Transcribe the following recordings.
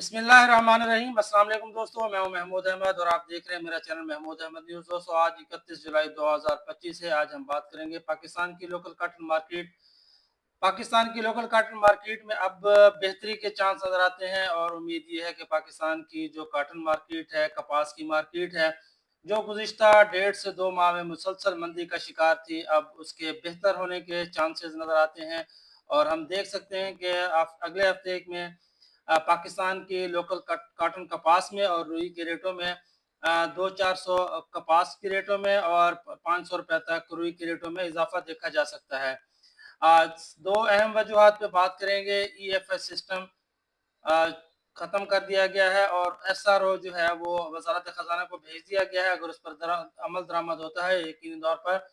बिस्मिल्लाहिर्रहमानिर्रहीम। अस्सलाम वालेकुम दोस्तों, मैं हूं महमूद अहमद और आप देख रहे हैं मेरा चैनल महमूद अहमद न्यूज़। दोस्तों, आज 31 जुलाई 2025 है। आज हम बात करेंगे पाकिस्तान की लोकल काटन मार्केट। पाकिस्तान की लोकल काटन मार्केट में अब बेहतरी के चांस नजर आते हैं और उम्मीद ये है कि पाकिस्तान की जो काटन मार्केट है, कपास की मार्केट है, जो गुज़िश्ता 1.5 से 2 माह में मुसलसल मंदी का शिकार थी, अब उसके बेहतर होने के चांसेस नजर आते हैं। और हम देख सकते हैं कि अगले हफ्ते में पाकिस्तान की लोकल काटन कपास में और रुई के रेटों में 200-400 कपास के रेटों में और 500 रुपए तक रुई के रेटों में इजाफा देखा जा सकता है। आज दो अहम वजूहात पे बात करेंगे। ईएफएस सिस्टम खत्म कर दिया गया है और एसआरओ जो है वो वजारत खजाना को भेज दिया गया है। अगर उस पर अमल दरामद होता है, यकीनी तौर पर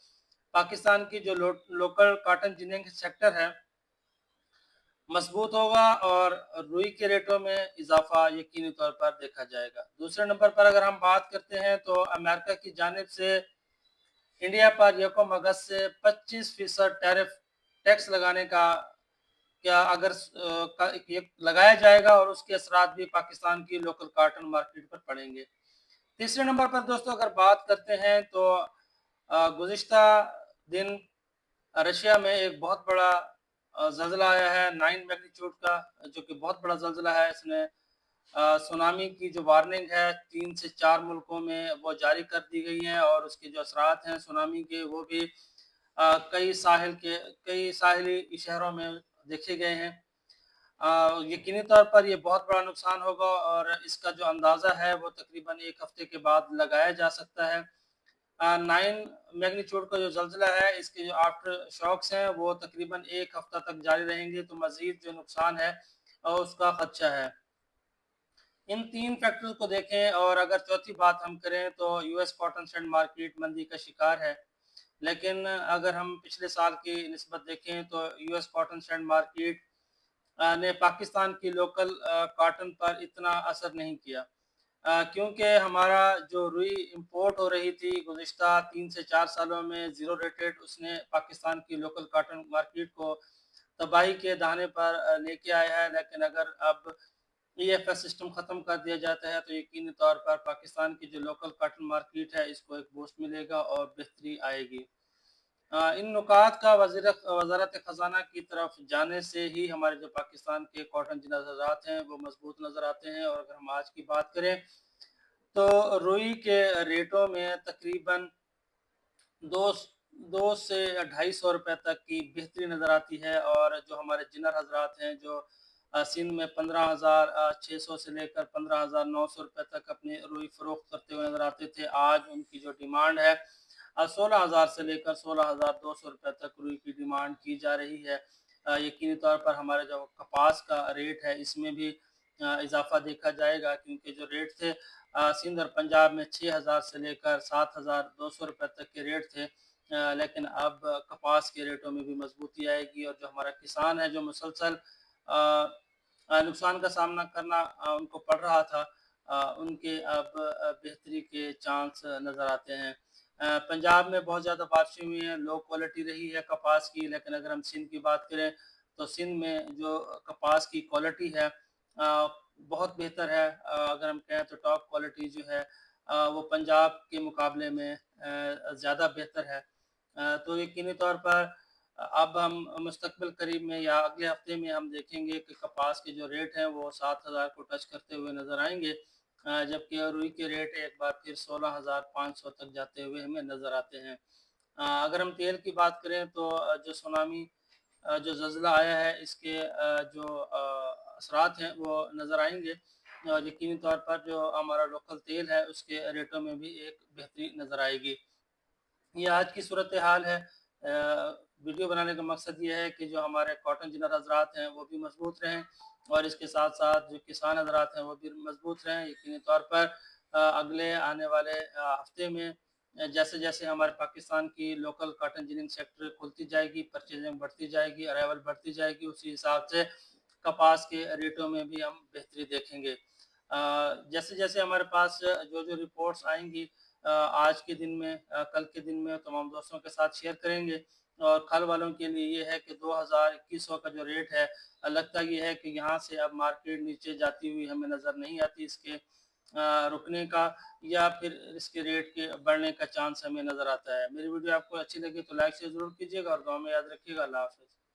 पाकिस्तान की जो लोकल कॉटन जिनिंग सेक्टर है मजबूत होगा और रुई के रेटों में इजाफा यकीनी तौर पर देखा जाएगा। दूसरे नंबर पर अगर हम बात करते हैं तो अमेरिका की जानिब से इंडिया पर यकम अगस्त से 25% टैक्स लगाने का क्या अगर ये लगाया जाएगा और उसके असरात भी पाकिस्तान की लोकल कॉटन मार्केट पर पड़ेंगे। तीसरे नंबर पर दोस्तों अगर बात करते हैं तो गुज़िश्ता दिन रशिया में एक बहुत बड़ा ज़ल्ज़ला आया है 9 मैग्नीट्यूड का, जो कि बहुत बड़ा ज़ल्ज़ला है। इसने सुनामी की जो वार्निंग है 3 से 4 मुल्कों में वो जारी कर दी गई है और उसके जो असरात हैं सुनामी के वो भी कई साहिली शहरों में देखे गए हैं। यकीनी तौर पर ये बहुत बड़ा नुकसान होगा और इसका जो अंदाज़ा है वो तकरीबन 1 हफ्ते के बाद लगाया जा सकता है। 9 मैग्नीट्यूड का जो ज़ल्ज़ला है इसके जो आफ्टर शॉक्स हैं वो तकरीबन 1 हफ्ता तक जारी रहेंगे, तो मज़ीद जो नुकसान है उसका खदशा है। इन 3 फैक्टर्स को देखें और अगर चौथी बात हम करें तो यूएस कॉटन सैंड मार्केट मंदी का शिकार है। लेकिन अगर हम पिछले साल की निस्बत देखें तो यूएस कॉटन सैंड मार्केट ने पाकिस्तान की लोकल कॉटन पर इतना असर नहीं किया, क्योंकि हमारा जो रुई इंपोर्ट हो रही थी गुज़िश्ता 3 से 4 सालों में ज़ीरो रेटेड, उसने पाकिस्तान की लोकल कॉटन मार्केट को तबाही के दाने पर लेके आया है। लेकिन अगर अब ईएफएस सिस्टम ख़त्म कर दिया जाता है तो यकीनी तौर पर पाकिस्तान की जो लोकल कॉटन मार्केट है इसको एक बूस्ट मिलेगा और बेहतरी आएगी। इन नुकात का वज़ारत ख़ज़ाना की तरफ जाने से ही हमारे जो पाकिस्तान के कॉटन ज़रात हैं वो मज़बूत नज़र आते हैं। और अगर हम आज की बात करें तो रुई के रेटों में तकरीबन दो दो से 250 रुपए तक की बेहतरी नज़र आती है। और जो हमारे जिनर हजरात हैं जो सिंध में 15,600 से लेकर 15,900 रुपए तक अपनी रुई फरोख्त करते हुए नजर आते थे, आज उनकी जो डिमांड है 16,000 से लेकर 16,200 रुपए तक रुई की डिमांड की जा रही है। यकीनी तौर पर हमारे जो कपास का रेट है इसमें भी इजाफा देखा जाएगा, क्योंकि जो रेट थे सिंध और पंजाब में 6,000 से लेकर 7,200 रुपए तक के रेट थे, लेकिन अब कपास के रेटों में भी मजबूती आएगी और जो हमारा किसान है जो मुसलसल नुकसान का सामना करना उनको पड़ रहा था, उनके अब बेहतरी के चांस नज़र आते हैं। पंजाब में बहुत ज़्यादा बारिशें हुई हैं, लो क्वालिटी रही है कपास की। लेकिन अगर हम सिंध की बात करें तो सिंध में जो कपास की क्वालिटी है बहुत बेहतर है। अगर हम कहें तो टॉप क्वालिटी जो है वो पंजाब के मुकाबले में ज़्यादा बेहतर है। तो यकीनी तौर पर अब हम मुस्तकबिल करीब में या अगले हफ्ते में हम देखेंगे कि कपास के जो रेट हैं वो 7,000 को टच करते हुए नज़र आएंगे, जबकि रुई के रेट एक बार फिर 16,500 तक जाते हुए हमें नज़र आते हैं। अगर हम तेल की बात करें तो जो सुनामी जो ज़ल्ज़ला आया है इसके जो असरात हैं वो नज़र आएंगे और यकीनी तौर पर जो हमारा लोकल तेल है उसके रेटों में भी एक बेहतरी नज़र आएगी। ये आज की सूरत हाल है। वीडियो बनाने का मकसद ये है कि जो हमारे कॉटन जिनर हजरात हैं वो भी मजबूत रहें और इसके साथ साथ जो किसान हजरात हैं वो भी मजबूत रहें। यकीनी तौर पर अगले आने वाले हफ्ते में जैसे जैसे हमारे पाकिस्तान की लोकल कॉटन जिनिंग सेक्टर खुलती जाएगी, परचेजिंग बढ़ती जाएगी, अराइवल बढ़ती जाएगी, उसी हिसाब से कपास के रेटों में भी हम बेहतरी देखेंगे। जैसे जैसे हमारे पास जो जो रिपोर्ट्स आएंगी आज के दिन में कल के दिन में तमाम दोस्तों के साथ शेयर करेंगे। اور کھل والوں کے لیے یہ ہے کہ 2100 کا جو ریٹ ہے، لگتا یہ ہے کہ یہاں سے اب مارکیٹ نیچے جاتی ہوئی ہمیں نظر نہیں آتی، اس کے رکنے کا یا پھر اس کے ریٹ کے بڑھنے کا چانس ہمیں نظر آتا ہے۔ میری ویڈیو آپ کو اچھی لگی تو لائک شیئر ضرور کیجیے گا اور دعا میں یاد رکھیے گا۔ اللہ حافظ۔